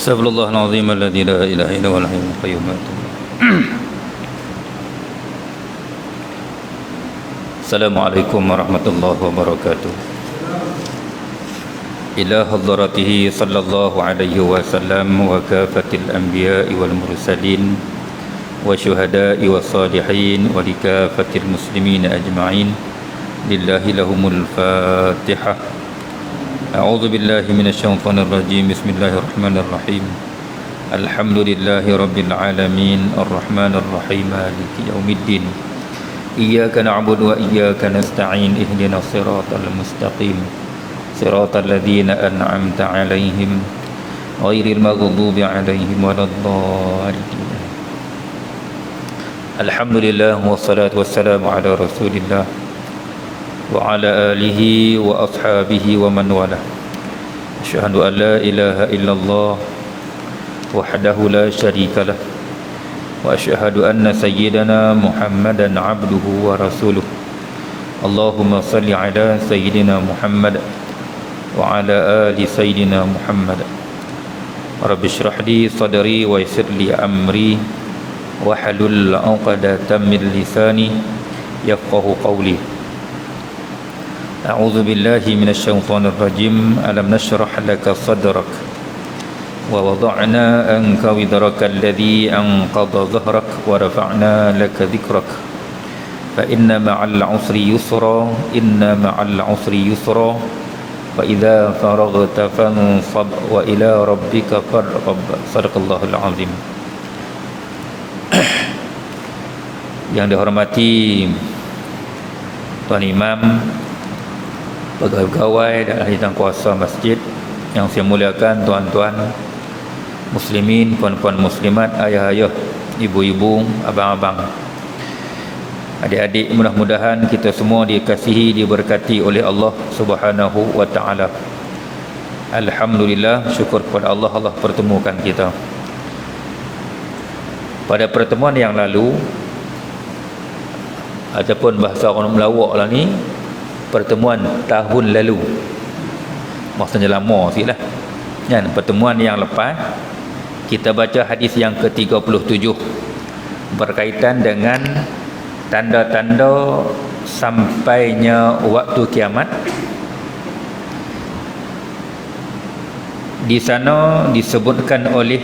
استغفر الله العظيم الذي لا إله إلا هو الحي القيوم. السلام عليكم ورحمة الله وبركاته. إلى حضرته صلى الله عليه وسلم وكافة الأنبياء والمرسلين والشهداء والصالحين ولكافة المسلمين أجمعين لله لهم الفاتحة. أعوذ بالله من الشيطان الرجيم. بسم الله الرحمن الرحيم. الحمد لله رب العالمين الرحمن الرحيم مالك يوم الدين. إياك نعبد وإياك نستعين. اهدنا الصراط المستقيم صراط الذين أنعمت عليهم غير المغضوب عليهم ولا الضالين. الحمد لله والصلاة والسلام على رسول الله وعلى آله وأصحابه ومن والاه. أشهد أن لا إله إلا الله وحده لا شريك له وأشهد أن سيدنا محمدا عبده ورسوله. اللهم صل على سيدنا محمد وعلى آل سيدنا محمد. رب اشرح لي صدري ويسر لي أمري واحلل عقدة من لساني يفقه قولي. أعوذ بالله من الشيطان الرجيم. ألم نشرح لك صدرك ووضعنا عنك وزرك الذي أنقض ظهرك ورفعنا لك ذكرك فإن مع العسر يسرا إن مع العسر يسرا فإذا فرغت فانصب وإلى ربك فارغب. صدق الله العظيم. Yang dihormati Tuan Imam, pegawai dan ahli kuasa masjid, yang saya muliakan tuan-tuan muslimin, puan-puan muslimat, ayah-ayah, ibu-ibu, abang-abang, adik-adik, mudah-mudahan kita semua dikasihi, diberkati oleh Allah Subhanahu wa taala. Alhamdulillah, syukur kepada Allah, Allah pertemukan kita. Pada pertemuan yang lalu, ataupun bahasa orang melawak lah ni, pertemuan tahun lalu, maksudnya lama sikitlah kan. Pertemuan yang lepas kita baca hadis yang ke-37 berkaitan dengan tanda-tanda sampainya waktu kiamat. Di sana disebutkan oleh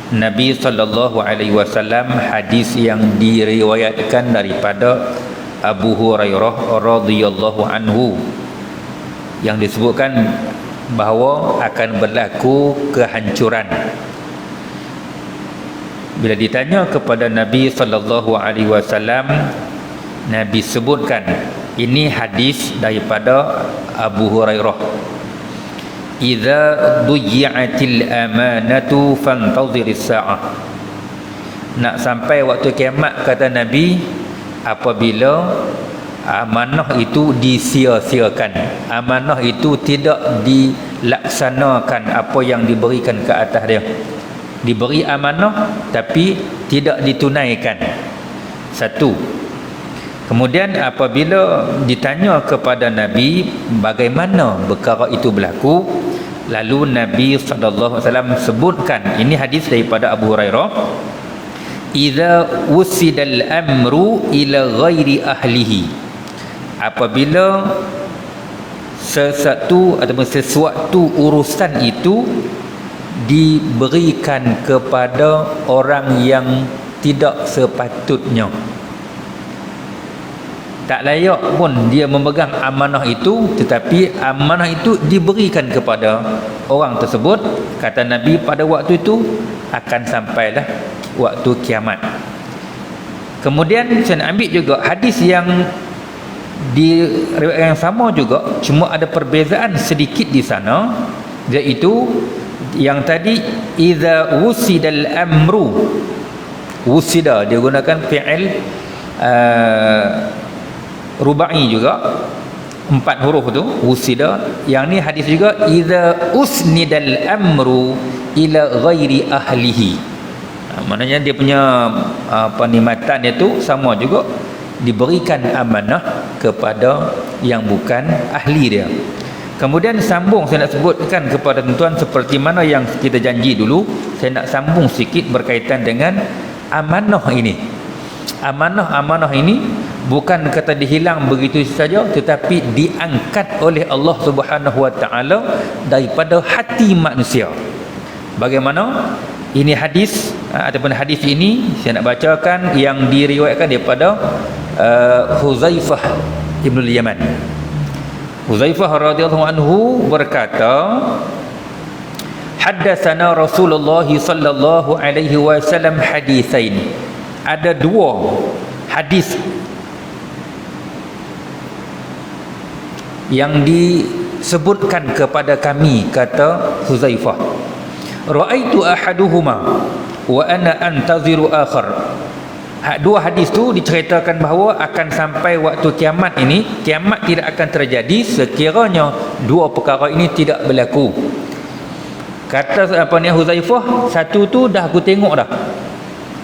Nabi sallallahu alaihi wasallam hadis yang diriwayatkan daripada Abu Hurairah radhiyallahu anhu, yang disebutkan bahawa akan berlaku kehancuran. Bila ditanya kepada Nabi sallallahu alaihi wasallam, Nabi sebutkan, ini hadis daripada Abu Hurairah, idza duyi'atil amanatu fantadhiris sa'ah. Nak sampai waktu kiamat, kata Nabi, apabila amanah itu disia-siakan, amanah itu tidak dilaksanakan apa yang diberikan ke atas dia. Diberi amanah tapi tidak ditunaikan. Satu. Kemudian apabila ditanya kepada Nabi bagaimana perkara itu berlaku, lalu Nabi sallallahu alaihi wasallam sebutkan, ini hadis daripada Abu Hurairah, idza wusidal amru ila ghairi ahlihi, apabila sesuatu ataupun sesuatu urusan itu diberikan kepada orang yang tidak sepatutnya, tak layak pun dia memegang amanah itu, tetapi amanah itu diberikan kepada orang tersebut, kata Nabi, pada waktu itu akan sampailah waktu kiamat. Kemudian saya nak ambil juga hadis yang di riwayat yang sama juga, cuma ada perbezaan sedikit di sana, iaitu yang tadi idza wusidal amru, wusida dia gunakan fi'il rubai juga, 4 huruf tu wusida. Yang ni hadis juga idza usnidal amru ila ghairi ahlihi, maknanya dia punya matan dia tu sama juga, diberikan amanah kepada yang bukan ahli dia. Kemudian sambung saya nak sebutkan kepada tuan-tuan seperti mana yang kita janji dulu. Saya nak sambung sikit berkaitan dengan amanah ini. Amanah ini bukan kata dihilang begitu saja, tetapi diangkat oleh Allah Subhanahu Wa Taala daripada hati manusia. Bagaimana? Ini hadis ataupun hadis ini saya nak bacakan yang diriwayatkan daripada Huzaifah Ibn Yaman. Huzaifah radhiyallahu anhu berkata, haddatsana Rasulullah sallallahu alaihi wasallam haditsain. Ada dua hadis yang disebutkan kepada kami, kata Huzaifah. Ra'aitu ahaduhuma wa ana antaziru akhar. Dua hadis tu diceritakan bahawa akan sampai waktu kiamat ini, kiamat tidak akan terjadi sekiranya dua perkara ini tidak berlaku. Kata apa ni Huzaifah, satu tu dah aku tengok dah.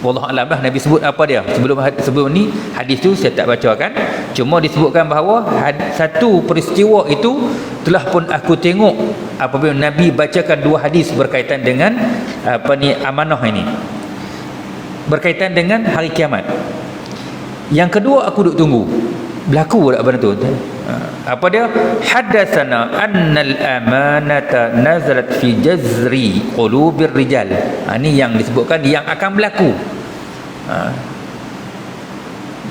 Wallahu a'lam lah Nabi sebut apa dia. Sebelum ni hadis tu saya tak bacakan. Cuma disebutkan bahawa satu peristiwa itu telah pun aku tengok apabila Nabi bacakan dua hadis berkaitan dengan apa ni amanah ini. Berkaitan dengan hari kiamat. Yang kedua aku duk tunggu. Berlaku tak benda tu? Apa dia? Haddatsana annal amanata nazalat fi jazri qulubir rijal. Ini yang disebutkan yang akan berlaku.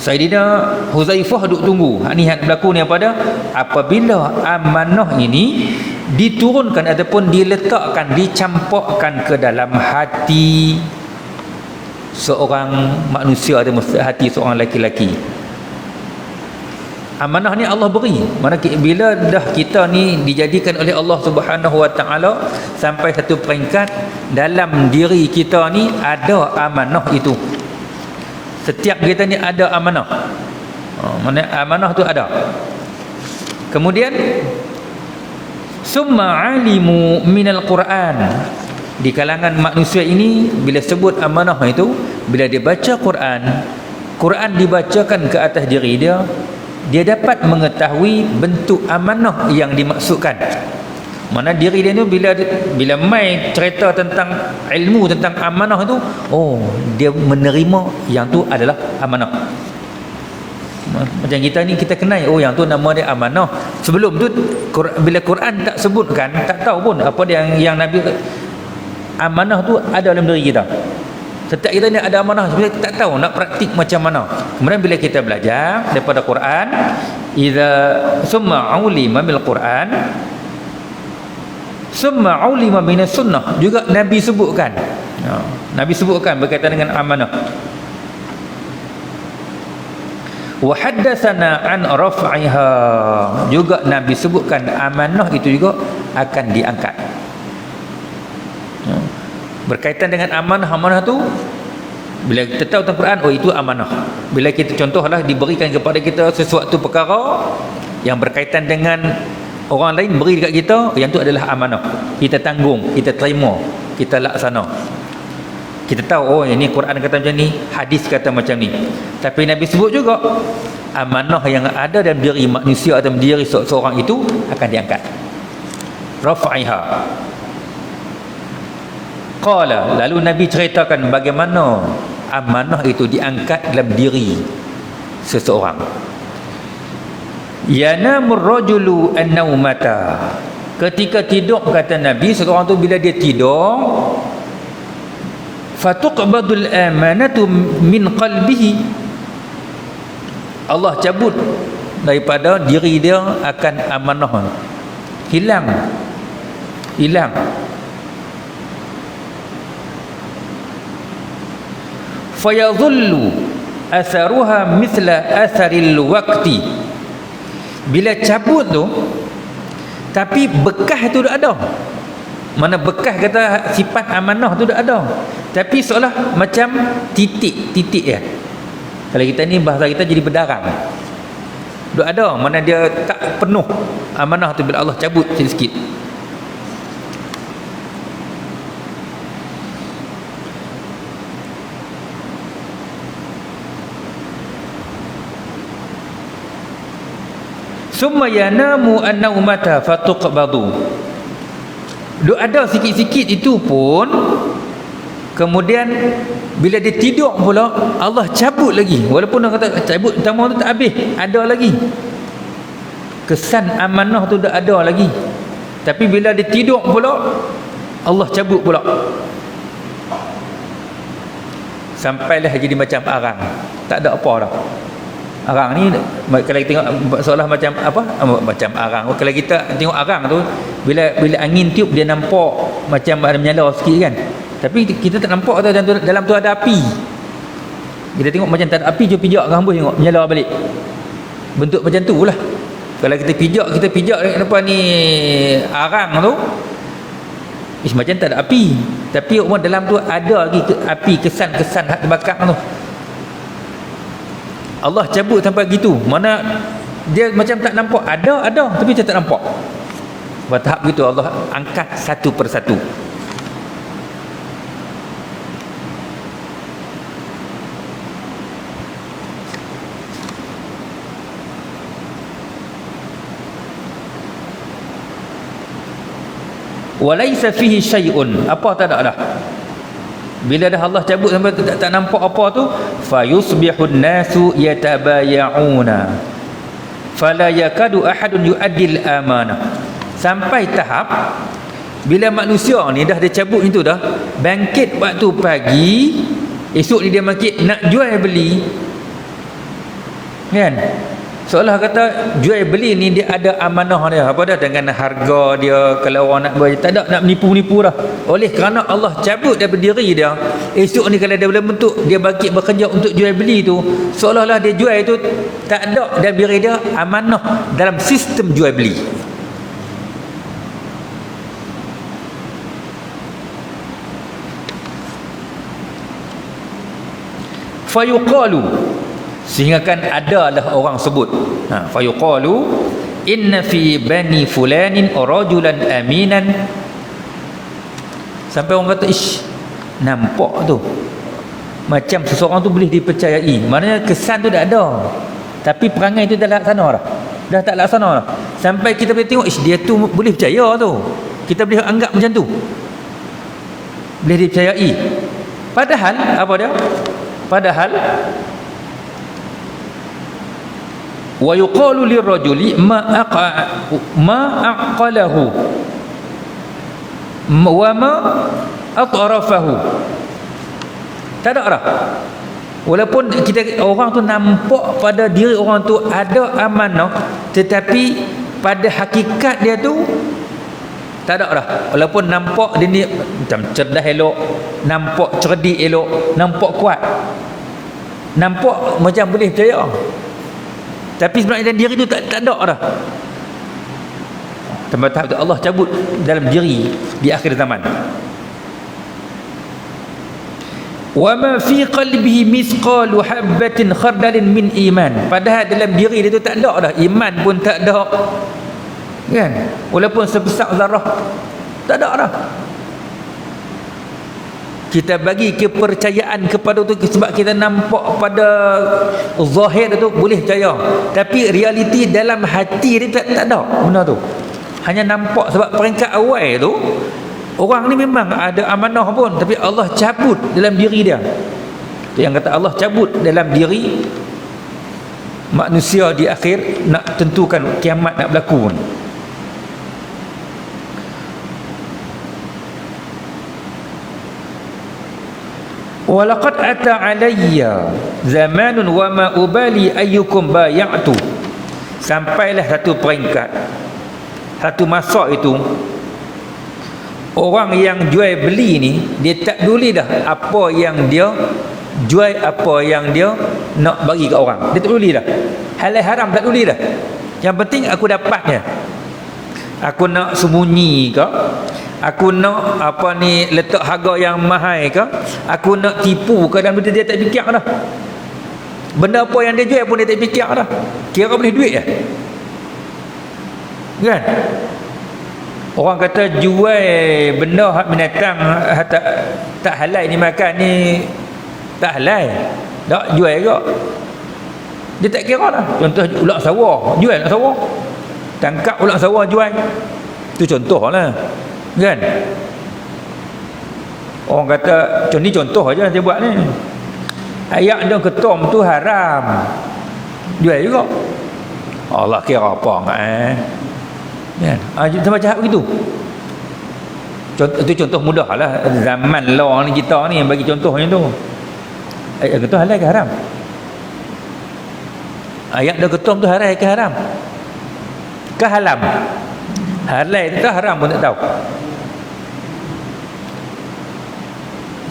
Sayyidina Huzaifah duk tunggu. Ini yang berlaku ni apa dia? Apabila amanah ini diturunkan ataupun diletakkan, dicampakkan ke dalam hati seorang manusia atau hati seorang lelaki. Amanah ni Allah beri. Mana bila dah kita ni dijadikan oleh Allah Subhanahu Wa Taala sampai satu peringkat dalam diri kita ni ada amanah itu. Setiap kita ni ada amanah. Mana amanah tu ada. Kemudian summa alimu minal Quran. Di kalangan manusia ini bila sebut amanah itu, bila dia baca Quran dibacakan ke atas diri dia, dia dapat mengetahui bentuk amanah yang dimaksudkan. Mana diri dia ni bila mai cerita tentang ilmu tentang amanah itu, dia menerima yang tu adalah amanah. Macam kita ni kita kenal, yang tu nama dia amanah. Sebelum tu bila Quran tak sebutkan, tak tahu pun apa dia yang Nabi. Amanah tu ada dalam diri kita. Setiap kita ni ada amanah, sebenarnya tak tahu nak praktik macam mana. Kemudian bila kita belajar daripada Quran, idza summa ulima bil Quran summa ulima minas sunnah, juga Nabi sebutkan. Nabi sebutkan berkaitan dengan amanah. Wa haddatsana an raf'iha, juga Nabi sebutkan amanah itu juga akan diangkat. Berkaitan dengan amanah tu, bila kita tahu tentang Quran, itu amanah. Bila kita contohlah diberikan kepada kita sesuatu perkara yang berkaitan dengan orang lain beri dekat kita, yang tu adalah amanah. Kita tanggung, kita terima, kita laksana. Kita tahu ini Quran kata macam ni, hadis kata macam ni. Tapi Nabi sebut juga amanah yang ada dalam diri manusia atau diri seorang itu akan diangkat. Raf'iha. Qala, lalu Nabi ceritakan bagaimana amanah itu diangkat dalam diri seseorang. Yanamur rajulu an-naumata. Ketika tidur, kata Nabi, seorang tu bila dia tidur, fatuqbadul amanatu min qalbihi. Allah cabut daripada diri dia akan amanah. Hilang. Fayadhullu atharuha mithla atharil waqti. Bila cabut tu, tapi bekas tu dah ada. Mana bekas kata sifat amanah tu dah ada, tapi seolah macam titik ya. Kalau kita ni bahasa kita jadi berdarang. Dah ada, mana dia tak penuh amanah tu bila Allah cabut sikit. summa yanamu an-naumata fatuqbadu. Duk ada sikit-sikit itu pun, kemudian bila dia tidur pula Allah cabut lagi. Walaupun orang kata cabut pertama tu tak habis, ada lagi kesan amanah tu dah ada lagi. Tapi bila dia tidur pula Allah cabut pula, sampailah jadi macam arang, tak ada apa dah. Arang ni kalau kita tengok seolah macam apa, macam arang. Kalau kita tengok arang tu, bila angin tiup dia nampak macam ada menyala sikit kan, tapi kita tak nampak tu dalam tu ada api. Kita tengok macam tak ada api, jom pijak ke hambus tengok menyala balik, bentuk macam tu lah. Kalau kita pijak depan ni arang tu, macam tak ada api, tapi dalam tu ada lagi api, kesan-kesan hak terbakar tu. Allah cabut sampai gitu, mana dia macam tak nampak, ada tapi dia tak nampak. Bertahap gitu Allah angkat satu persatu. Walaysa fihi syai'un, apa tak ada dah. Bila dah Allah cabut sampai tak nampak apa tu, fayusbihun nasu yatabaya'una fala yakadu ahadun yu'addil amanah. Sampai tahap bila manusia ni dah dicabut itu dah, bangkit waktu pagi, esok ni dia bangkit nak jual beli kan, seolah kata jual beli ni dia ada amanah dia, apa dah, dengan harga dia. Kalau orang nak beli, tak ada nak menipu-nipu dah. Oleh kerana Allah cabut daripada diri dia, esok ni kalau dia boleh bentuk dia bangkit bekerja untuk jual beli tu, seolah-olah dia jual itu tak ada dalam diri dia amanah dalam sistem jual beli. Fayuqalu, sehingga kan adalah orang sebut, fayuqalu inna fi bani fulanin rajulan aminan. Sampai orang kata, ish, nampak tu macam seseorang tu boleh dipercayai. Maknanya kesan tu dah ada, tapi perangai tu dah laksana dah tak laksana dah. Sampai kita boleh tengok, ish, dia tu boleh percaya tu, kita boleh anggap macam tu, boleh dipercayai. Padahal apa dia? Padahal wa yuqalu lirrajuli ma aqalahu wa ma atrafahu. Tak ada dah. Walaupun kita orang tu nampak pada diri orang tu ada amanah, tetapi pada hakikat dia tu tak ada dah. Walaupun nampak dia ni macam cerdas elok, nampak cerdik elok, nampak kuat, nampak macam boleh percaya, tapi sebenarnya dalam diri tu tak ada dah. Sampai tahap tu Allah cabut dalam diri di akhir zaman. Wa ma fi qalbihi mithqalu habatin khardalin min iman. Padahal dalam diri dia tu tak ada dah, iman pun tak ada kan, walaupun sebesar zarah tak ada dah. Kita bagi kepercayaan kepada tu sebab kita nampak pada zahir tu boleh percaya, tapi realiti dalam hati dia tak ada benda tu. Hanya nampak sebab peringkat awal tu orang ni memang ada amanah pun, tapi Allah cabut dalam diri dia. Itu yang kata Allah cabut dalam diri manusia di akhir nak tentukan kiamat nak berlaku pun. Walaqad ata alayya zamanun wa ma ubali ayyukum bay'atu. Sampailah satu peringkat, satu masa itu, orang yang jual beli ni dia tak peduli dah apa yang dia jual, apa yang dia nak bagi ke orang, dia tak peduli dah. Halal haram tak peduli dah. Yang penting aku dapatnya. Aku nak sembunyi ke, aku nak apa ni, letak harga yang mahal ke, aku nak tipu ke, dalam dia tak fikir dah. Benda apa yang dia jual pun dia tak fikir dah. Kira boleh duit ya kan. Orang kata jual benda hak binatang tak halal ni makan ni, tak halal tak jual ke, dia tak kira dah. Contoh ulak sawah, jual nak sawah tangkap ulang sawah jual. Itu contoh lah, kan? Orang kata ni contoh aja saya buat ni. Ayat dia ketom tu haram, jual juga. Allah kira apa kan? Kita baca begitu. Itu contoh mudah lah. Zaman law ni kita ni yang bagi contohnya tu. Ayat ketom halal ke haram? Ayat dia ketom tu halal ke haram? Ke halam? Halal tu haram pun tak tahu.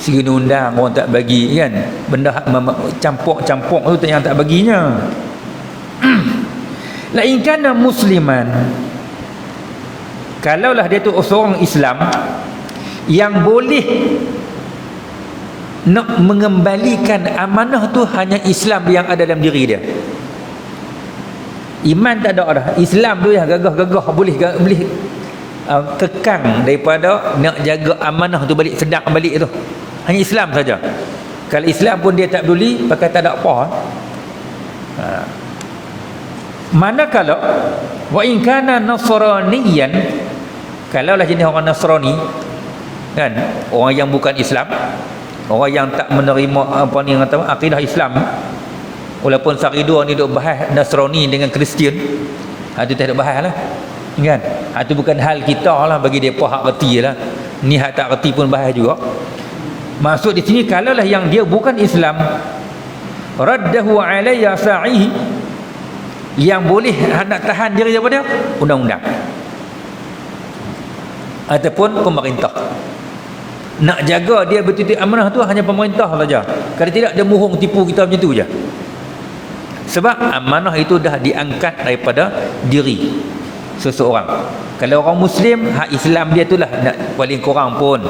Segi undang orang tak bagi kan, benda campur-campur tu yang tak baginya. La in kana musliman, kalaulah dia tu seorang Islam yang boleh nak mengembalikan amanah tu, hanya Islam yang ada dalam diri dia. Iman tak ada dah, Islam tu yang gagah-gagah boleh kekang daripada nak jaga amanah tu balik, sedang balik tu. Hanya Islam saja. Kalau Islam pun dia tak peduli, pakai tak ada apa. Manakala wa in kana nasraniyan, kalaulah jenis orang Nasrani kan, orang yang bukan Islam, orang yang tak menerima apa ni kata akidah Islam, walaupun Saridua ni duk bahas Nasrani dengan Kristian, itu tak ada bahas lah kan. Itu bukan hal kita lah, bagi depa hak reti lah. Ni hak tak reti pun bahas juga. Maksud di sini, kalaulah yang dia bukan Islam, raddahu alayya sa'ihi, yang boleh nak tahan diri daripada undang-undang ataupun pemerintah. Nak jaga dia betul-betul amanah tu hanya pemerintah saja. Kalau tidak, dia mohong tipu kita macam tu je. Sebab amanah itu dah diangkat daripada diri seseorang. Kalau orang Muslim, hak Islam dia itulah nak paling kurang pun.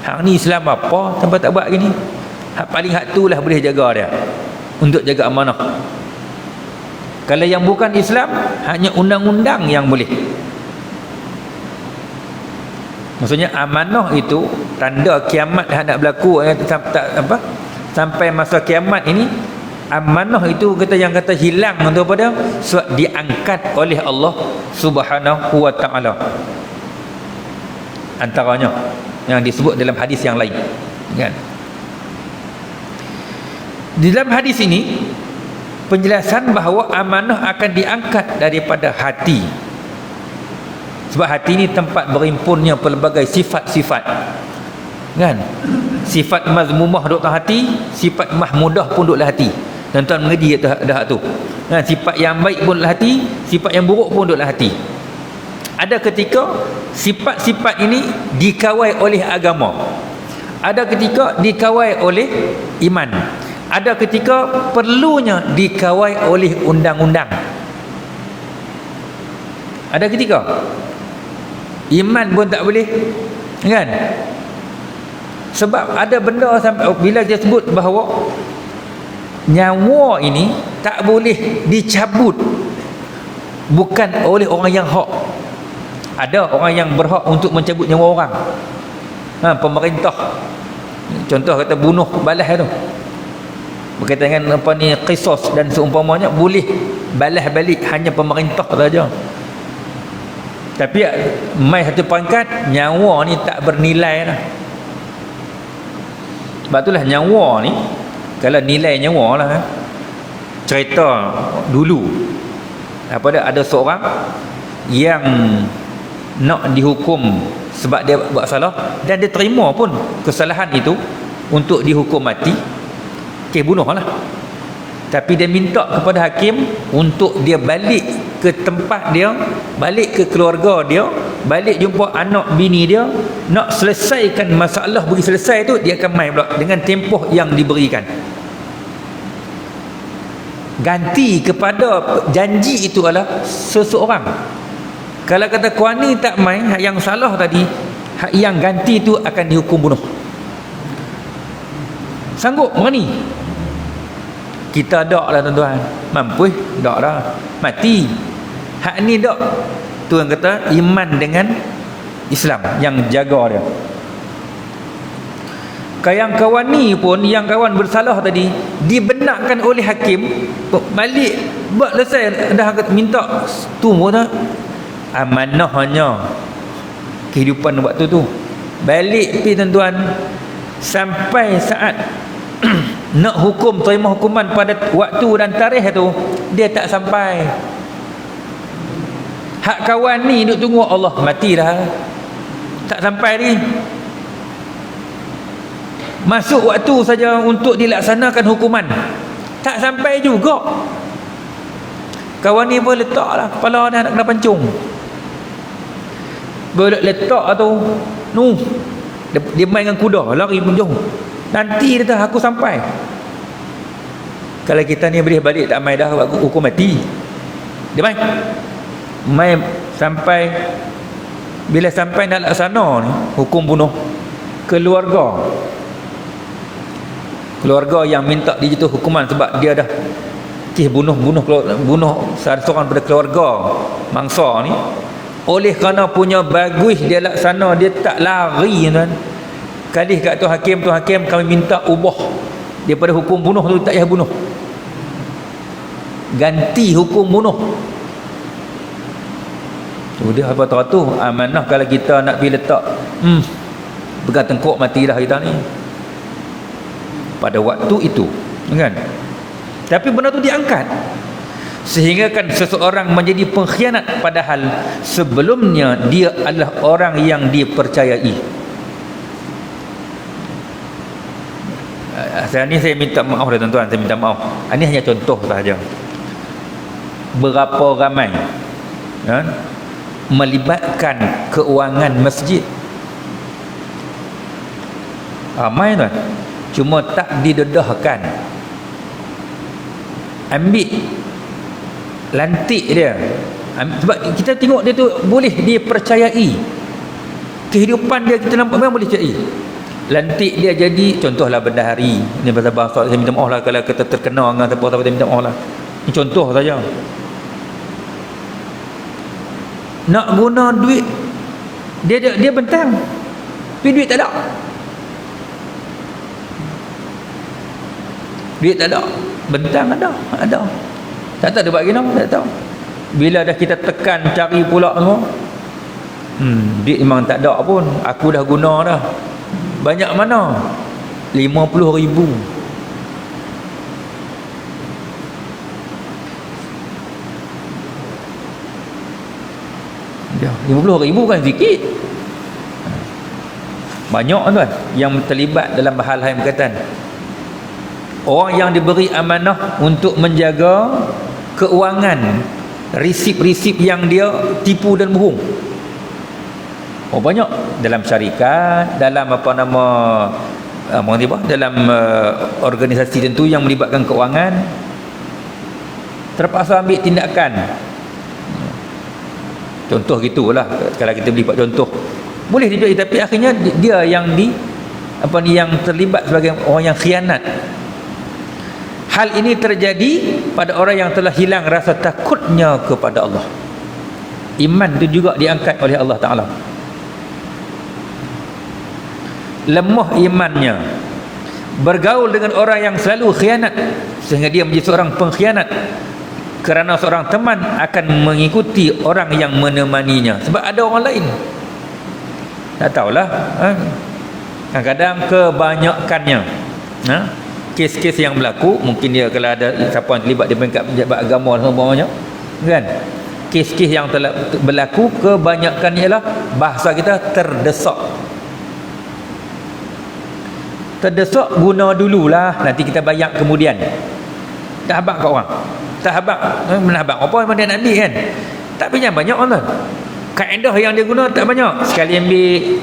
Hak ni Islam apa sampai tak buat gini? Hak paling hak tu lah boleh jaga dia untuk jaga amanah. Kalau yang bukan Islam, hanya undang-undang yang boleh. Maksudnya amanah itu tanda kiamat dah nak berlaku, sampai masa kiamat ini, amanah itu yang kata hilang daripada sebab diangkat oleh Allah Subhanahu wa taala. Antaranya yang disebut dalam hadis yang lain, kan? Di dalam hadis ini penjelasan bahawa amanah akan diangkat daripada hati. Sebab hati ni tempat berimpunnya pelbagai sifat-sifat, kan? Sifat mazmumah duduk dalam hati, sifat mahmudah pun duduk dalam hati. Dan tuan mengerti dah tu. Kan? Sifat yang baik pun dalam hati, sifat yang buruk pun duduk dalam hati. Ada ketika sifat-sifat ini dikawal oleh agama, ada ketika dikawal oleh iman, ada ketika perlunya dikawal oleh undang-undang. Ada ketika iman pun tak boleh, kan? Sebab ada benda sampai bila dia sebut bahawa nyawa ini tak boleh dicabut bukan oleh orang yang hak. Ada orang yang berhak untuk mencabut nyawa orang, pemerintah. Contoh kata bunuh balas tu, berkaitan dengan apa ni, qisas dan seumpamanya, boleh balas balik hanya pemerintah saja. Tapi mai satu pangkat, nyawa ni tak bernilai lah. Sebab itulah nyawa ni, kalau nilai nyawa lah, cerita dulu ada seorang yang nak dihukum sebab dia buat salah, dan dia terima pun kesalahan itu untuk dihukum mati, bunuh lah. Tapi dia minta kepada hakim untuk dia balik ke tempat dia, balik ke keluarga dia, balik jumpa anak bini dia, nak selesaikan masalah. Bagi selesai tu, dia akan main pula dengan tempoh yang diberikan. Ganti kepada janji itu adalah seseorang. Kalau kata kuan ni tak main, yang salah tadi, yang ganti tu akan dihukum bunuh. Sanggup berani? Kita tak lah tuan-tuan. Mampu tak lah, mati. Hak ni tak. Tu yang kata iman dengan Islam yang jaga dia. Yang kawan ni pun, yang kawan bersalah tadi, dibenarkan oleh hakim balik buat selesai, dah minta tu pun tak. amanahnya kehidupan waktu tu. Balik pi tuan-tuan, sampai saat nak hukum, terima hukuman pada waktu dan tarikh tu, dia tak sampai. Hak kawan ni duk tunggu Allah mati dah, tak sampai ni. Masuk waktu saja untuk dilaksanakan hukuman, tak sampai juga. Kawan ni pun letaklah kepala dah nak kena pancung. Boleh letak tu, dia main dengan kuda, lari pun jauh. Nanti dia tahu aku sampai. Kalau kita ni boleh balik tak main dah hukum mati. Dia main sampai, bila sampai nak laksana ni hukum bunuh, keluarga yang minta dia jatuh hukuman sebab dia dah bunuh salah seorang pada keluarga mangsa ni, oleh kerana punya bagus dia laksana, dia tak lari tuan. Kali kat tuan hakim kami minta ubah daripada hukum bunuh tu, tak payah bunuh, ganti hukum bunuh. Sudah apa tahu tu amanah. Kalau kita nak pergi letak pegang tengkuk, mati dah kita ni pada waktu itu, kan? Tapi benda tu diangkat sehingga kan seseorang menjadi pengkhianat padahal sebelumnya dia adalah orang yang dipercayai. Saya minta maaf dah tuan-tuan, saya minta maaf. Ini hanya contoh sahaja. Berapa ramai melibatkan keuangan masjid. Ramai tuan, cuma tak didedahkan. Ambil lantik dia, sebab kita tengok dia tu boleh dipercayai, kehidupan dia kita nampak memang boleh percayai. Lantik dia jadi, contohlah bendahari ni, bahasa saya minta maaf lah kalau kita terkena dengan apa-apa, saya minta maaf lah. Ini contoh saja. Nak guna duit dia bentang, tapi duit tak ada. Duit tak ada, bentang ada. Tak tahu dia buat gini, tak tahu. Bila dah kita tekan cari pula semua, duit memang tak ada pun. Aku dah guna dah. Banyak mana? 50,000. Dah 50,000 kan sikit. Banyak tuan yang terlibat dalam hal-hal yang berkaitan. Orang yang diberi amanah untuk menjaga keuangan, risip-risip yang dia tipu dan bohong. Oh banyak dalam syarikat, dalam dalam organisasi tentu yang melibatkan keuangan, terpaksa ambil tindakan. Contoh gitulah, kalau kita beri contoh boleh dia, tapi akhirnya dia yang yang terlibat sebagai orang yang khianat. Hal ini terjadi pada orang yang telah hilang rasa takutnya kepada Allah. Iman itu juga diangkat oleh Allah Ta'ala. Lemah imannya, bergaul dengan orang yang selalu khianat sehingga dia menjadi seorang pengkhianat, kerana seorang teman akan mengikuti orang yang menemaninya sebab ada orang lain. Tak tahulah, kadang-kadang kebanyakannya kes-kes yang berlaku, mungkin dia kalau ada siapa yang terlibat di pejabat agama dan sebagainya, kan, kes-kes yang telah berlaku kebanyakannya ialah bahasa kita terdesak guna dululah, nanti kita bayar kemudian. Tak habaq kat orang, tak habaq menabak apa yang dia nak ambil kan, tak banyak orang. Kaedah yang dia guna tak banyak, sekali ambil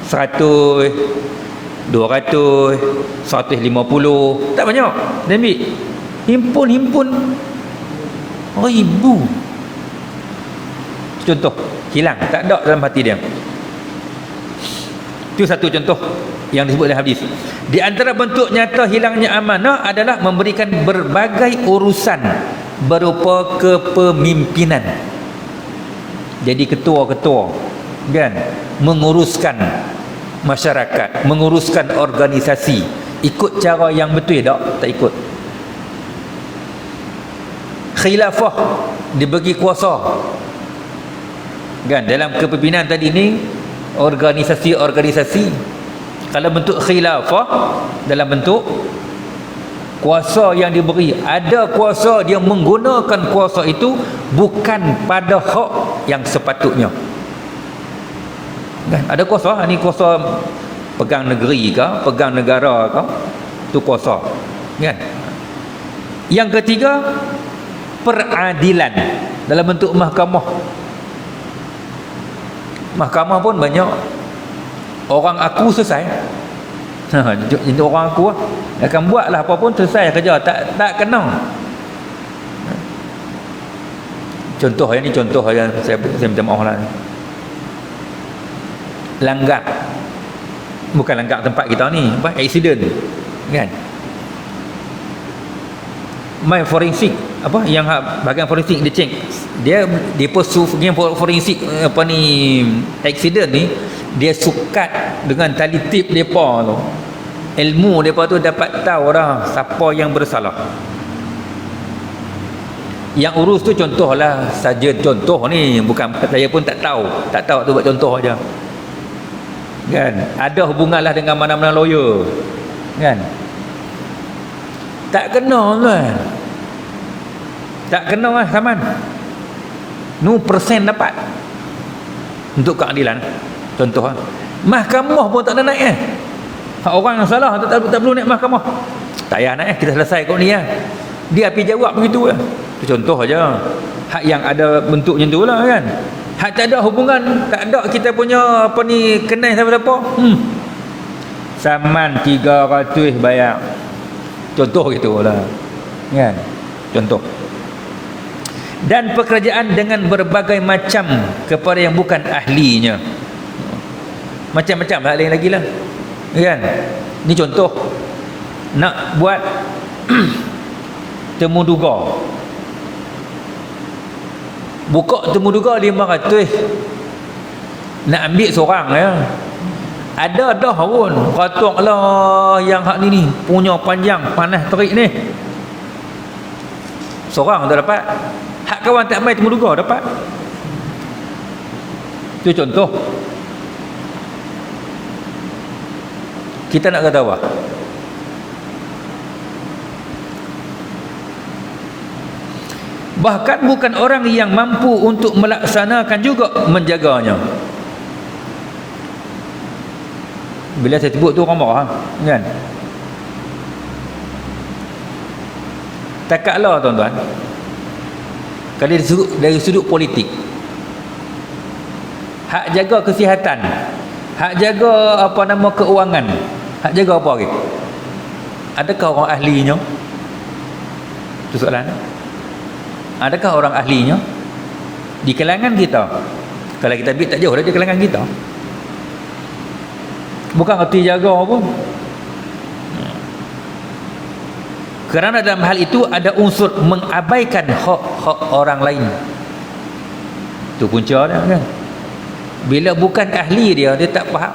100, 200, 150, tak banyak dia ambil, himpun ribu. Contoh hilang, tak ada dalam hati dia. Itu satu contoh yang disebut dalam hadis. Di antara bentuk nyata hilangnya amanah adalah memberikan berbagai urusan berupa kepemimpinan. Jadi ketua-ketua, kan, menguruskan masyarakat, menguruskan organisasi, ikut cara yang betul tak ikut. Khilafah, dibagi kuasa, Kan dalam kepimpinan tadi ni, organisasi-organisasi, kalau bentuk khilafah dalam bentuk kuasa yang diberi, ada kuasa dia menggunakan kuasa itu bukan pada hak yang sepatutnya. Kan ada kuasa, ni kuasa pegang negeri ke, pegang negara ke, tu kuasa. Kan. Yang ketiga, peradilan dalam bentuk mahkamah. Mahkamah pun banyak orang aku selesai. Jadi orang aku akan buatlah apa pun selesai kerja, tak kena. Contoh yang ni, contoh yang saya minta maaf lah. Langgar, bukan langgar tempat kita ni, apa, accident kan. Main forensik, apa yang bahagian forensik dia cek, dia bahagian forensik apa ni, accident ni, dia sukat dengan tali tip depa tu, ilmu depa tu dapat tahu dah siapa yang bersalah. Yang urus tu contohlah saja, contoh ni bukan saya pun tak tahu tu buat contoh aja. Kan ada hubunganlah dengan mana-mana lawyer kan, tak kena kan, tak kena lah saman nu persen dapat untuk keadilan. Contoh mahkamah pun tak ada naik orang yang salah tak perlu naik mahkamah, tak payah naik, kita selesai kot ni dia pergi jawab begitu itu contoh aja. Hak yang ada bentuknya tu lah kan. Hak tak ada hubungan, tak ada kita punya apa ni kenal siapa-siapa, saman 300 bayar, contoh gitulah kan, contoh. Dan pekerjaan dengan berbagai macam kepada yang bukan ahlinya, macam-macam hal lain lagi lah kan. Ni contoh nak buat temu duga, buka temu duga 500, nak ambil seorang ada dah pun kata lah yang hak ni punya panjang panas terik ni, seorang tak dapat, hak kawan tak main temu duga dapat. Itu contoh. Kita nak kata apa? Bahkan bukan orang yang mampu untuk melaksanakan juga menjaganya. Bila saya sebut tu orang marah kan. Takaklah tuan-tuan, kalau dari sudut politik, hak jaga kesihatan, hak jaga apa nama keuangan, hak jaga apa lagi? Adakah orang ahlinya? Itu soalan. Adakah orang ahlinya di kalangan kita? Kalau kita ambil tak jauh dari kalangan kita, bukan erti jaga pun. Kerana dalam hal itu ada unsur mengabaikan hak-hak orang lain. Itu punca dia kan. Bila bukan ahli dia tak faham.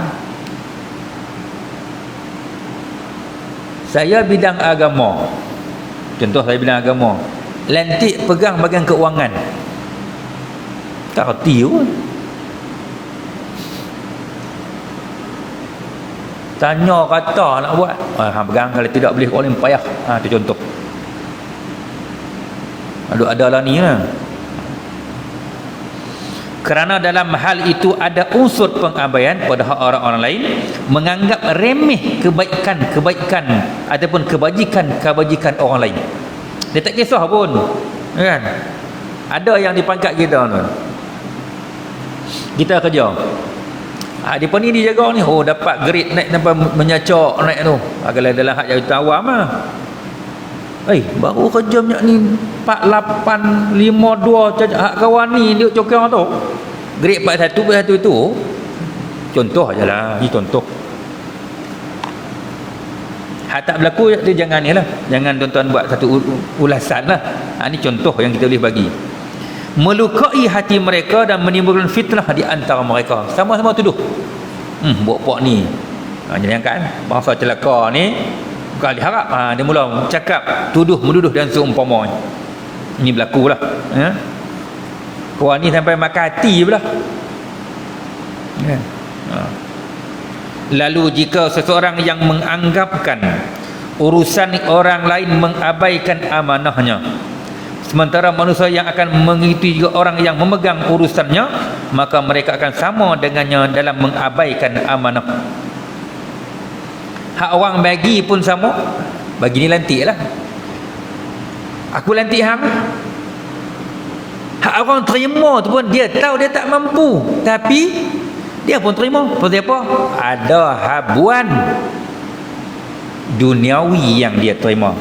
Saya bidang agama, contoh saya bidang agama, lantik pegang bahagian keuangan, tak erti pun. Tanya kata nak buat, pegang, kalau tidak boleh orang lain payah. Itu contoh. Ada lah ni lah. Kerana dalam hal itu ada unsur pengabaian pada hak orang-orang lain, menganggap remeh kebaikan ataupun kebajikan orang lain. Dia tak kisah pun kan. Ada yang di pangkat kita tu, kita kerja, depa ni dijaga ni, dapat grade naik sampai menyacak naik tu. Kalau dalam hak jawatan awam baru kerja minyak ni 4852 cacak hak kawan ni dia cokang tu grade 41 itu contoh ajalah, ini contoh. Hak tak berlaku dia jangan ni lah, jangan tuan-tuan buat satu ulasan lah. Ini contoh yang kita boleh bagi. Melukai hati mereka dan menimbulkan fitnah di antara mereka, sama-sama tuduh buat pok ni. Jangan kan bangsa celaka ni bukan diharap. Dia mula cakap menuduh dan seumpama. Ini berlaku lah. Kawan ni sampai makan hati pula Ya. Lalu jika seseorang yang menganggapkan urusan orang lain mengabaikan amanahnya, sementara manusia yang akan mengikuti juga orang yang memegang urusannya, maka mereka akan sama dengannya dalam mengabaikan amanah. Hak orang bagi pun sama. Bagi ni lantik lah, aku lantik hang. Hak orang terima tu pun dia tahu dia tak mampu, tapi dia pun terima. Pasal apa? Ada habuan duniawi yang dia terima.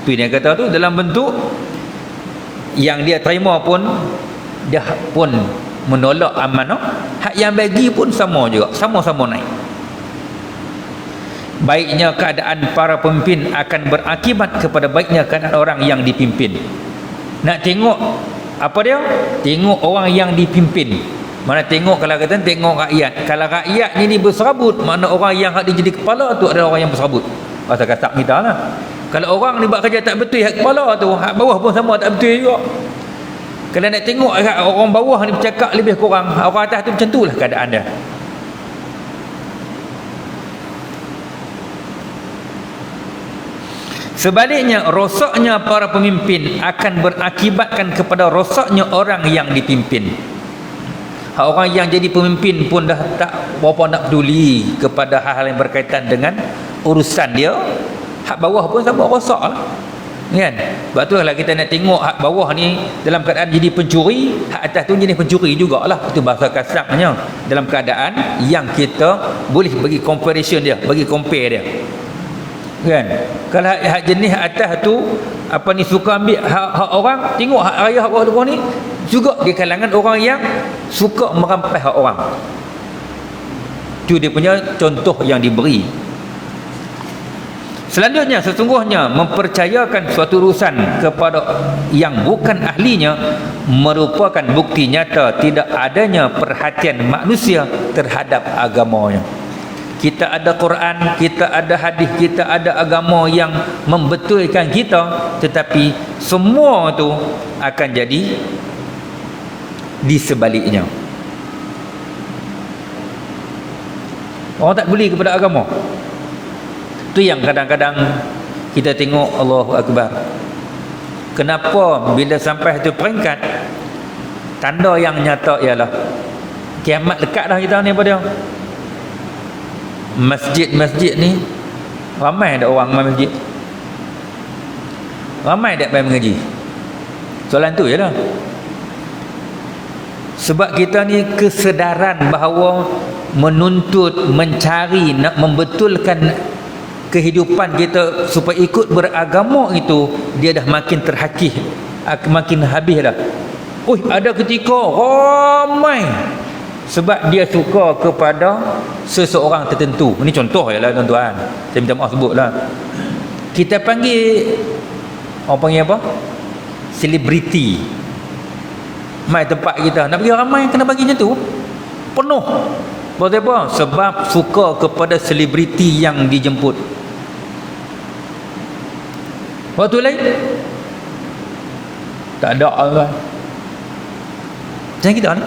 Tu dia kata tu, dalam bentuk yang dia terima pun dia pun menolak amanah. Hak yang bagi pun sama juga, sama-sama naik. Baiknya keadaan para pemimpin akan berakibat kepada baiknya keadaan orang yang dipimpin. Nak tengok apa dia? Tengok orang yang dipimpin. Mana tengok, kalau kata tengok rakyat. Kalau rakyat ni berserabut, mana orang yang hak dia jadi kepala tu adalah orang yang berserabut. Pasal kata kita lah. Kalau orang ni buat kerja tak betul hak kepala tu, hak bawah pun sama tak betul juga. Kalau nak tengok orang bawah ni bercakap lebih kurang, orang atas tu macam tu lah keadaan dia. Sebaliknya, rosaknya para pemimpin akan berakibatkan kepada rosaknya orang yang dipimpin. Orang yang jadi pemimpin pun dah tak berapa nak peduli kepada hal-hal yang berkaitan dengan urusan dia. Hak bawah pun sama rosak lah, kan? Sebab tu lah kita nak tengok hak bawah ni dalam keadaan jadi pencuri, hak atas tu jadi pencuri jugalah. Itu bahasa kasarnya, dalam keadaan yang kita boleh bagi comparison dia, bagi compare dia, kan? Kalau hak jenis atas tu apa ni suka ambil hak orang, tengok hak raya hak bawah ni juga di kalangan orang yang suka merampas hak orang. Itu dia punya contoh yang diberi. Selanjutnya, sesungguhnya mempercayakan suatu urusan kepada yang bukan ahlinya merupakan bukti nyata tidak adanya perhatian manusia terhadap agamanya. Kita ada Quran, kita ada hadis, kita ada agama yang membetulkan kita, tetapi semua tu akan jadi di sebaliknya. Orang tak beli kepada agama. Itu yang kadang-kadang kita tengok, Allahu Akbar. Kenapa bila sampai satu peringkat, tanda yang nyata ialah kiamat dekat dah kita ni pada masjid-masjid ni ramai ada orang main masjid, ramai tak main mengaji. Soalan tu je lah. Sebab kita ni kesedaran bahawa menuntut, mencari, nak membetulkan kehidupan kita supaya ikut beragama itu, dia dah makin terhakis, makin habis dah. Ada ketika ramai sebab dia suka kepada seseorang tertentu. Ini contoh je lah tuan-tuan, saya minta maaf sebut lah. Kita panggil, orang panggil apa? Selebriti mai tempat kita, nak pergi ramai kena bagi macam tu, penuh. Sebab apa? Sebab suka kepada selebriti yang dijemput. Waktu lain tak ada Allah. Macam kita ni,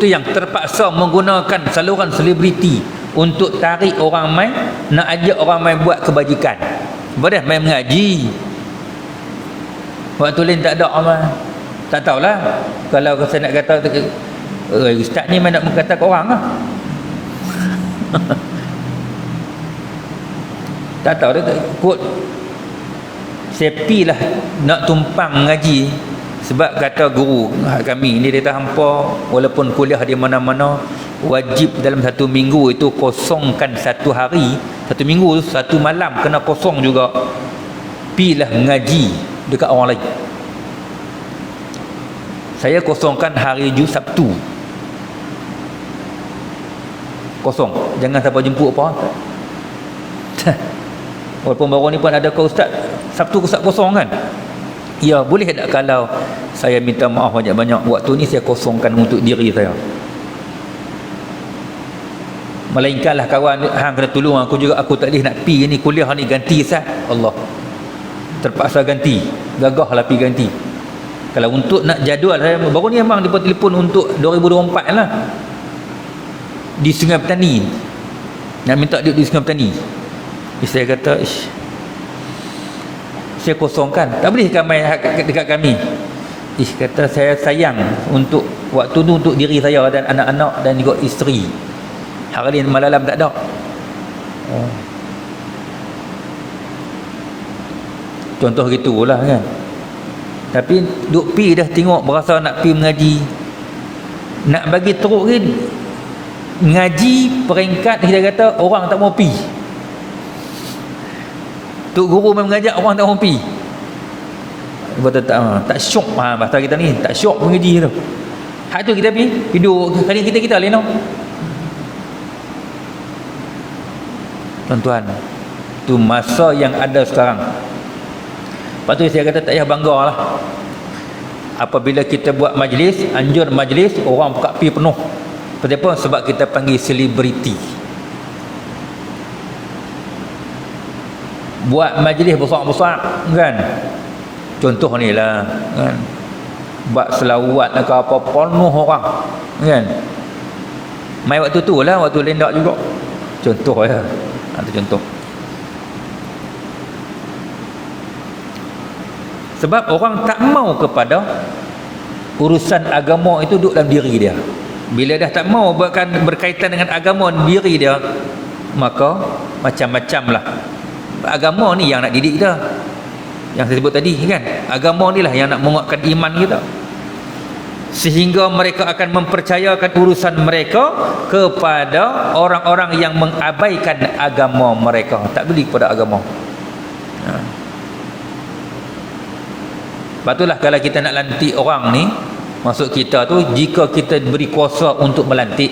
tu yang terpaksa menggunakan saluran selebriti untuk tarik orang main, nak ajak orang main buat kebajikan. Boleh main mengaji. Waktu lain tak ada amal. Tak tahulah, kalau saya nak kata ustaz ni main nak mengatakan orang lah. Tak tahu dia kot sepi lah nak tumpang mengaji. Sebab kata guru kami ni, dia kata hampa walaupun kuliah di mana-mana, wajib dalam satu minggu itu kosongkan satu hari, satu minggu, satu malam kena kosong juga, pilah mengaji dekat orang lain. Saya kosongkan hari Sabtu, kosong, jangan siapa jemput apa. Walaupun baru ni pun ada ke ustaz, Sabtu ustaz kosong kan? Ya, boleh tak kalau saya minta maaf banyak-banyak, waktu ni saya kosongkan untuk diri saya. Melainkanlah kawan hang kena tolong aku juga, aku tak boleh nak pi ni kuliah ni, ganti sah. Allah terpaksa ganti, gagahlah pi ganti. Kalau untuk nak jadual, saya baru ni memang dia telefon untuk 2024 lah, di Sungai Petani, nak minta duit di Sungai Petani. Saya kata, saya kosongkan, tak boleh ramai dekat kami. Kata saya sayang untuk waktu tu untuk diri saya dan anak-anak dan juga isteri. Hari ni malam tak ada. Contoh gitulah kan. Tapi duk pi dah tengok berasa nak pi mengaji, nak bagi teruk kan, ngaji peringkat kita kata orang tak mau pi. Tok guru memang mengajak orang tak mau pi. Betul tak syok bahasa kita ni, tak syok mengaji tu. Hak tu kita pi duduk kali kita lain tau. Tuan-tuan, tu masa yang ada sekarang. Lepas tu saya kata tak payah bangga lah. Apabila kita buat majlis, anjur majlis, orang buka pi penuh. Kenapa? Sebab kita panggil selebriti. Buat majlis besar-besar kan. Contoh ni lah kan. Buat selawat ke apa, penuh orang kan. Mai waktu tu lah, waktu lendak juga. Contoh ya. Itu contoh. Sebab orang tak mau kepada urusan agama itu duduk dalam diri dia. Bila dah tak mau berkaitan dengan agama diri dia, maka macam-macam lah. Agama ni yang nak didik kita, yang saya sebut tadi kan. Agama ni lah yang nak menguatkan iman kita, sehingga mereka akan mempercayakan urusan mereka kepada orang-orang yang mengabaikan agama mereka, tak peduli kepada agama. Patutlah kalau kita nak lantik orang ni, maksud kita tu, jika kita diberi kuasa untuk melantik,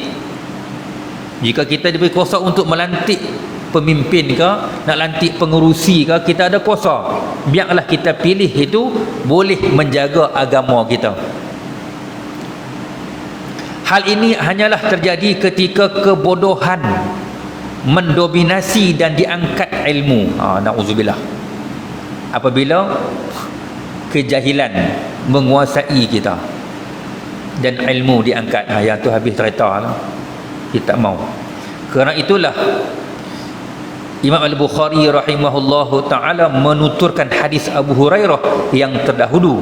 jika kita diberi kuasa untuk melantik pemimpin ke, nak lantik pengerusi ke, kita ada kuasa, biarlah kita pilih itu boleh menjaga agama kita. Hal ini hanyalah terjadi ketika kebodohan mendominasi dan diangkat ilmu. Na'udzubillah. Apabila kejahilan menguasai kita dan ilmu diangkat, yang tu habis cerita lah. Kita tak mau. Kerana itulah Imam Al-Bukhari rahimahullahu ta'ala menuturkan hadis Abu Hurairah yang terdahulu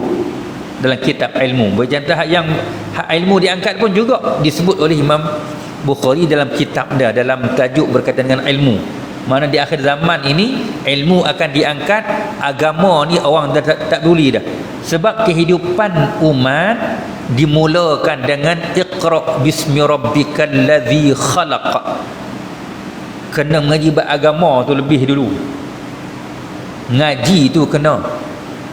dalam kitab ilmu. Berjantah yang hak ilmu diangkat pun juga disebut oleh Imam Bukhari dalam kitab dia, dalam tajuk berkaitan dengan ilmu. Mana di akhir zaman ini ilmu akan diangkat, agama ni orang dah tak peduli dah. Sebab kehidupan umat dimulakan dengan iqra bismi rabbikal ladzi khalaq. Kena mengaji agama tu lebih dulu. Ngaji tu kena.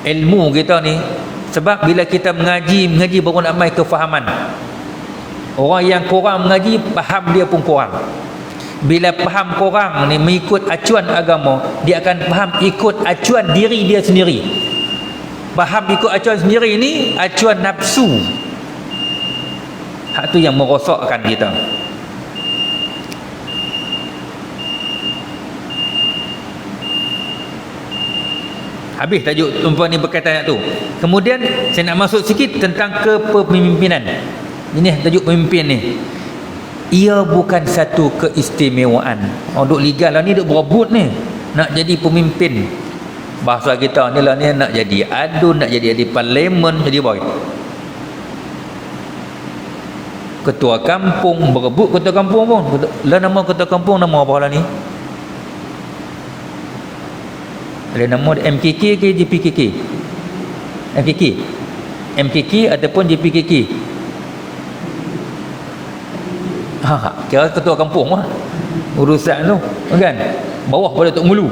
Ilmu kita ni, sebab bila kita mengaji baru nak mai kefahaman. Orang yang kurang mengaji, faham dia pun kurang. Bila faham kurang ni mengikut acuan agama, dia akan faham ikut acuan diri dia sendiri. Faham ikut acuan sendiri ni acuan nafsu. Hak tu yang merosakkan kita. Habis tajuk tumpuan ni berkaitan tu. Kemudian saya nak masuk sikit tentang kepemimpinan. Ini tajuk pemimpin ni. Ia bukan satu keistimewaan. Duk legal lah ni, duk berebut ni nak jadi pemimpin. Bahasa kita ni lah ni, nak jadi adun, nak jadi parlimen, jadi boy. Ketua kampung, berebut ketua kampung pun. Lah nama ketua kampung nama apa lah ni? Ada nama MKK ke JPKK? MKK. MKK ataupun JPKK. Kira ketua kampung lah urusan tu kan, bawah pada Tok Mulu.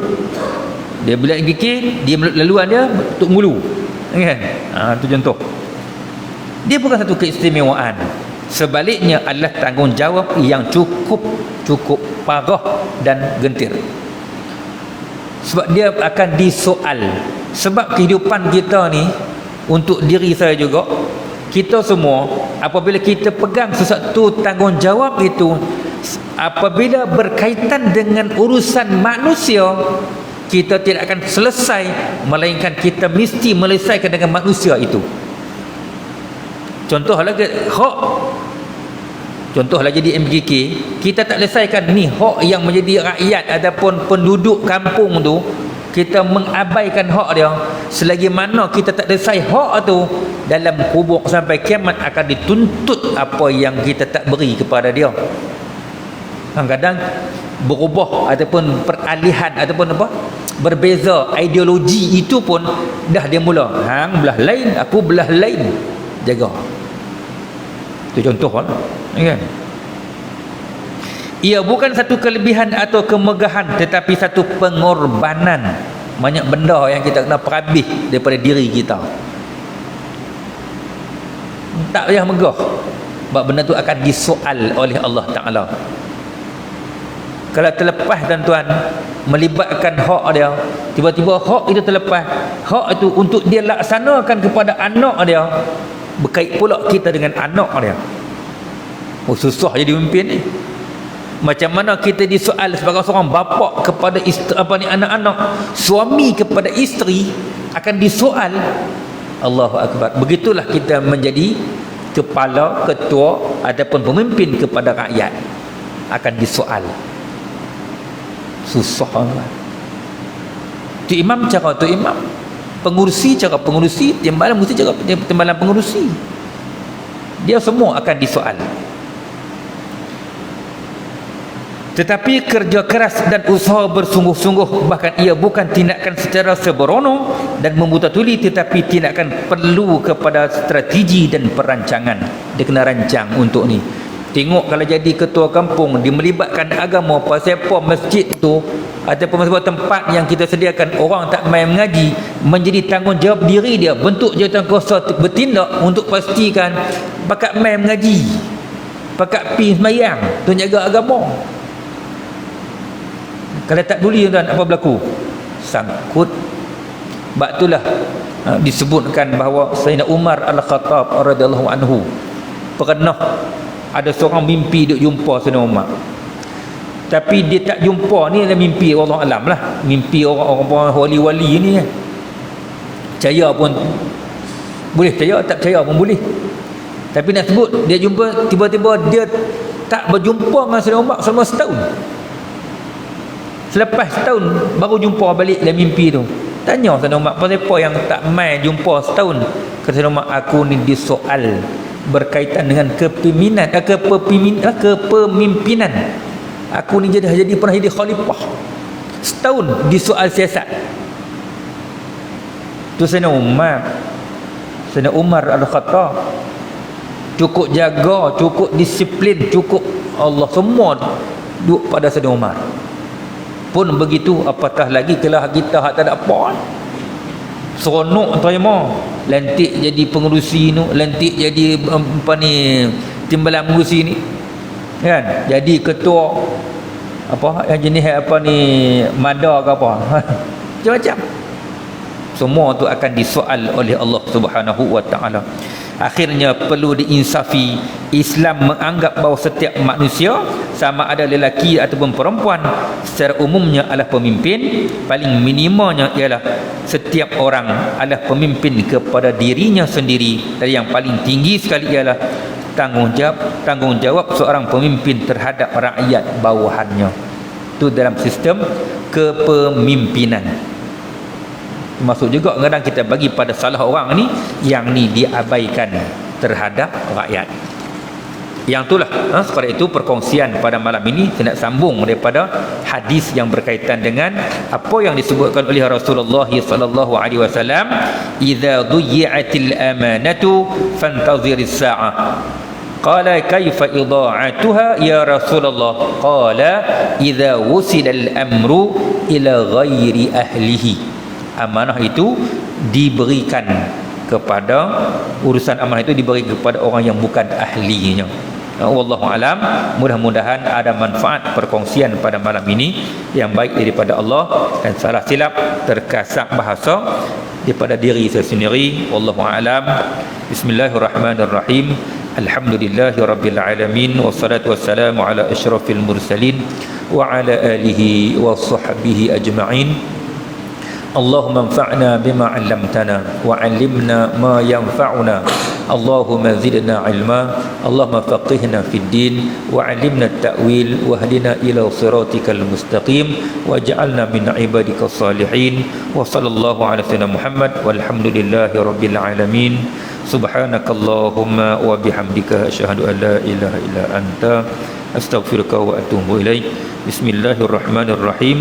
Dia bila MKK, dia laluan dia Tok Mulu kan. Tu contoh. Dia bukan satu keistimewaan, sebaliknya adalah tanggungjawab yang cukup parah dan gentir. Sebab dia akan disoal. Sebab kehidupan kita ni, untuk diri saya juga, kita semua apabila kita pegang sesuatu tanggungjawab itu, apabila berkaitan dengan urusan manusia, kita tidak akan selesai, melainkan kita mesti menyelesaikan dengan manusia itu. Contohlah hak, contohlah jadi MKK, kita tak selesaikan ni hak yang menjadi rakyat ataupun penduduk kampung tu, kita mengabaikan hak dia, selagi mana kita tak selesai hak tu, dalam kubur sampai kiamat akan dituntut apa yang kita tak beri kepada dia. Kadang-kadang berubah ataupun peralihan ataupun apa, berbeza ideologi itu pun dah dia mula, hang belah lain, aku belah lain, jaga. Itu contoh lah, kan? Ia bukan satu kelebihan atau kemegahan, tetapi satu pengorbanan. Banyak benda yang kita kena perhabis daripada diri kita. Tak payah megah, sebab benda tu akan disoal oleh Allah Ta'ala. Kalau terlepas tuan-tuan, melibatkan hak dia, tiba-tiba hak itu terlepas, hak itu untuk dia laksanakan kepada anak dia, berkait pula kita dengan anak dia. Oh, susah jadi pemimpin ni. Macam mana kita disoal sebagai seorang bapa kepada isteri, anak-anak, suami kepada isteri akan disoal. Allahu Akbar. Begitulah kita menjadi kepala, ketua ataupun pemimpin kepada rakyat, akan disoal. Susah kan? Tu imam cara tu imam, pengurusi cara pengurusi, timbalan mesti cara timbalan pengurusi. Dia semua akan disoal. Tetapi kerja keras dan usaha bersungguh-sungguh, bahkan ia bukan tindakan secara sembrono dan membuta-tuli, tetapi tindakan perlu kepada strategi dan perancangan. Dia kena rancang untuk ni. Tengok kalau jadi ketua kampung, dia melibatkan agama, pasal apa masjid tu ataupun sebuah tempat yang kita sediakan orang tak main mengaji, menjadi tanggungjawab diri dia, bentuk jawatankuasa bertindak untuk pastikan pakat main mengaji, pakat pi sembahyang, tu jaga agama. Kalau tak duli tuan, apa berlaku? Sangkut. Sebab itulah disebutkan bahawa Sayyidina Umar Al-Khattab radhiyallahu anhu pernah ada seorang mimpi duk jumpa Sayyidina Umar. Tapi dia tak jumpa ni adalah mimpi Allah alam lah, mimpi orang-orang wali-wali ni kan. Percaya pun boleh percaya, tak percaya pun boleh. Tapi nak sebut dia jumpa, tiba-tiba dia tak berjumpa dengan Sayyidina Umar selama setahun. Selepas setahun baru jumpa balik dalam mimpi tu. Tanya Sayyidina Umar, pasal apa yang tak mai jumpa setahun? Kata Sayyidina Umar, aku ni disoal berkaitan dengan kepimpinan, kepemimpinan. Aku ni jadi pernah jadi khalifah. Setahun disoal siasat. Tu Sayyidina Umar Al-Khattab cukup jaga, cukup disiplin, cukup Allah semua duduk pada Sayyidina Umar. Pun begitu, apatah lagi kalau kita tak ada apa, seronok terima, lantik jadi pengurusi ni, lantik jadi apa ni, timbalan pengurusi ni kan, jadi ketua apa yang jenis apa ni, mada ke apa macam-macam. Semua tu akan disoal oleh Allah Subhanahu wa taala. Akhirnya perlu diinsafi, Islam menganggap bahawa setiap manusia, sama ada lelaki ataupun perempuan, secara umumnya adalah pemimpin. Paling minimanya ialah setiap orang adalah pemimpin kepada dirinya sendiri, dan yang paling tinggi sekali ialah tanggungjawab seorang pemimpin terhadap rakyat bawahannya. Itu dalam sistem kepemimpinan. Masuk juga kadang kita bagi pada salah orang ni, yang ni diabaikan terhadap rakyat. Yang itulah seperti itu perkongsian pada malam ini. Saya nak sambung daripada hadis yang berkaitan dengan apa yang disebutkan oleh Rasulullah sallallahu alaihi wasallam, idza dhuyyatil amanatu fantaziris sa'ah. Qala kaifa idha'atuha ya Rasulullah? Qala idza wusila al-amru ila ghairi ahlihi. Amanah itu diberikan kepada, urusan amanah itu diberi kepada orang yang bukan ahlinya. Wallahu alam. Mudah-mudahan ada manfaat perkongsian pada malam ini yang baik daripada Allah, dan salah silap terkasak bahasa daripada diri saya sendiri. Wallahu alam. Bismillahirrahmanirrahim. Alhamdulillahirabbil alamin, wassalatu wassalamu ala asyrafil mursalin wa ala alihi wa sahbihi ajma'in. اللهم انفعنا بما علمتنا وعلمنا ما ينفعنا اللهم زدنا علما اللهم فقهنا في الدين وعلمنا التأويل واهدنا إلى صراطك المستقيم واجعلنا من عبادك الصالحين وصلى الله على سيدنا محمد والحمد لله رب العالمين سبحانك اللهم وبحمدك أشهد أن لا إله إلا أنت أستغفرك وأتوب إليك بسم الله الرحمن الرحيم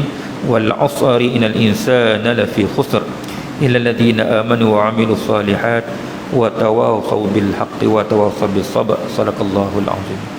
والعصر إن الإنسان لفي خسر إلا الذين آمنوا وعملوا الصالحات وتواصوا بالحق وتواصوا بالصبر صدق الله العظيم